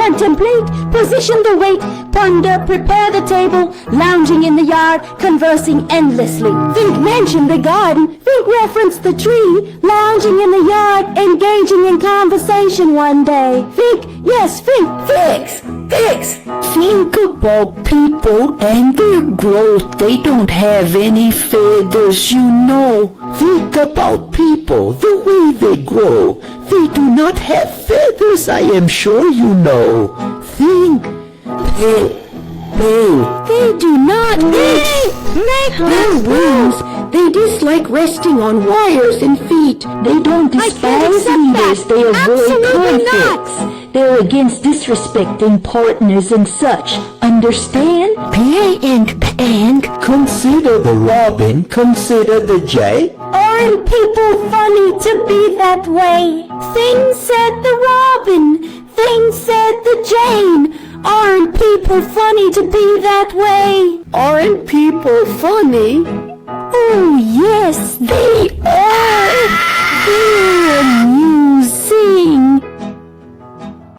contemplate, position the weight, ponder, prepare the table, lounging in the yard, conversing endlessly. Think mansion the garden, think reference the tree, lounging in the yard, engaging in conversation one day. Think, yes, think, fix. Think about people and their growth. They don't have any feathers, you know. Think about people, the way they grow. They do not have feathers, I am sure you know. Think, They do not make their wings. They dislike resting on wires and feet. They don't despise leaders. They avoid conflicts. They're against disrespecting partners and such. Understand? and consider the robin, consider the jay. Aren't people funny to be that way? Things said the robin, things said the jane. Aren't people funny to be that way? Aren't people funny? Oh yes, they